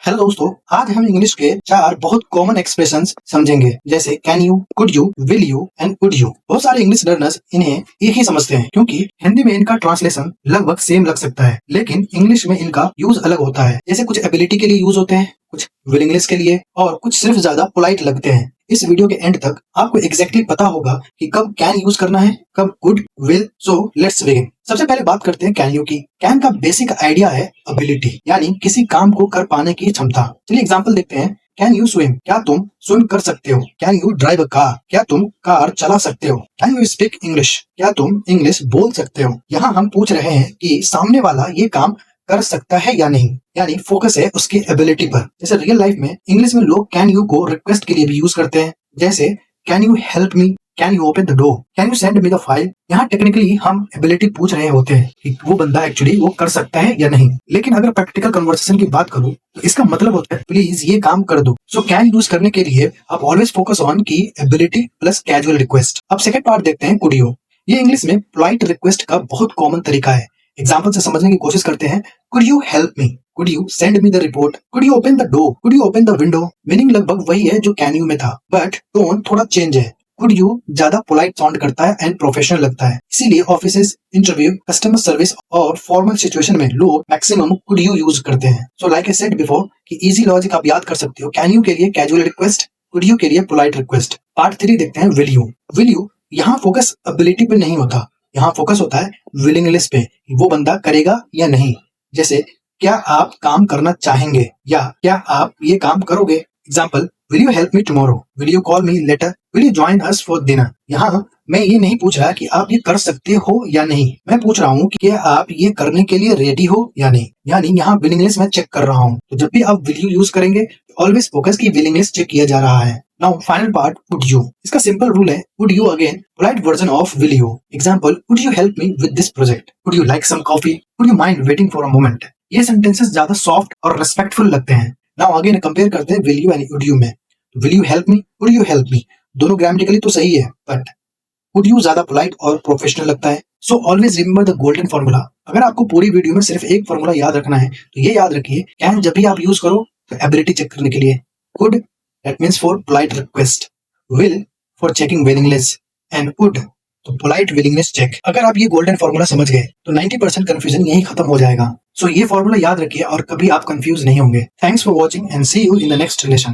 Hello दोस्तों, आज हम इंग्लिश के 4 बहुत कॉमन एक्सप्रेशंस समझेंगे, जैसे can you, could you, will you and would you. बहुत सारे इंग्लिश लर्नर्स इन्हें एक ही समझते हैं क्योंकि हिंदी में इनका ट्रांसलेशन लगभग सेम लग सकता है, लेकिन इंग्लिश में इनका यूज अलग होता है। जैसे कुछ एबिलिटी के लिए यूज होते हैं, कुछ विलिंगनेस के लिए और कुछ सिर्फ ज्यादा पोलाइट लगते हैं। इस वीडियो के एंड तक आपको एग्जैक्टली पता होगा कि कब कैन यूज करना है, कब could, will. So let's begin. सबसे पहले बात करते हैं कैन यू की। कैन का बेसिक आइडिया है एबिलिटी, यानी किसी काम को कर पाने की क्षमता। चलिए एग्जांपल देखते हैं। कैन यू स्विम, क्या तुम स्विम कर सकते हो? Can you drive a car, क्या तुम कार चला सकते हो? कैन यू स्पीक इंग्लिश, क्या तुम इंग्लिश बोल सकते हो? यहाँ हम पूछ रहे हैं कि सामने वाला ये काम कर सकता है या नहीं, यानी फोकस है उसकी एबिलिटी पर। जैसे रियल लाइफ में इंग्लिश में लोग कैन यू को रिक्वेस्ट के लिए भी यूज करते हैं, जैसे can you help me, can you open the door, can you send me the file. यहाँ टेक्निकली हम एबिलिटी पूछ रहे होते हैं कि वो बंदा एक्चुअली वो कर सकता है या नहीं। लेकिन अगर प्रैक्टिकल कन्वर्सेशन की बात करूँ तो इसका मतलब होता है प्लीज ये काम कर दो। सो कैन यूज करने के लिए आप ऑलवेज फोकस ऑन की एबिलिटी प्लस कैजुअल रिक्वेस्ट। अब सेकंड पार्ट देखते हैं कुड यू। ये इंग्लिश में पोलाइट रिक्वेस्ट का बहुत कॉमन तरीका है। एग्जाम्पल से समझने की कोशिश करते हैं। Could you help me, could you send me the report, could you open the door, could you open the window. Meaning लगभग वही है जो कैन यू में था, बट टोन थोड़ा चेंज है। कुड यू ज्यादा पोलाइट साउंड करता है एंड प्रोफेशनल लगता है, इसीलिए ऑफिसेज, इंटरव्यू, कस्टमर सर्विस और फॉर्मल सिचुएशन में लोग मैक्सिमम कुड यू यूज करते हैं। So like I said before कि इजी लॉजिक आप याद कर सकते हो। कैन यू के लिए कैजुअल रिक्वेस्ट, कुड यू के लिए पोलाइट रिक्वेस्ट। पार्ट 3 देखते हैं विल यू। विल यू यहाँ फोकस एबिलिटी पे नहीं होता, यहाँ फोकस होता है विलिंगनेस पे, वो बंदा करेगा या नहीं। जैसे क्या आप काम करना चाहेंगे या क्या आप ये काम करोगे। Example, will you help me tomorrow, will you call me later, will you join us for dinner. यहाँ मैं ये नहीं पूछ रहा कि आप ये कर सकते हो या नहीं, मैं पूछ रहा हूँ कि क्या आप ये करने के लिए रेडी हो या नहीं, यानी यहाँ विलिंगनेस मैं चेक कर रहा हूँ। तो जब भी आप विल यू यूज करेंगे ऑलवेज फोकस की विलिंगनेस चेक किया जा रहा है। Now final part would you. इसका सिंपल रूल है would you again polite version of will you. Example, would you help me with this project, would you like some coffee, would you mind waiting for a moment. ये sentences ज्यादा soft और respectful लगते हैं। Now again compare करते हैं will you and would you में। Will you help me, would you help मी, दोनों grammatically तो सही है, बट वुड यू ज्यादा पोलाइट और प्रोफेशनल लगता है। So always remember the golden formula. अगर आपको पूरी वीडियो में सिर्फ एक फॉर्मूला याद रखना है तो ये याद रखिए, कैन जब भी आप यूज करो तो एबिलिटी चेक करने के लिए, could that means for polite request, will for checking willingness and would तो पोलाइट विलिंगनेस चेक। अगर आप ये गोल्डन फॉर्मूला समझ गए तो 90% कंफ्यूजन यही खत्म हो जाएगा। सो ये फॉर्मूला याद रखिए और कभी आप कंफ्यूज नहीं होंगे। Thanks for watching and see you in the next lesson.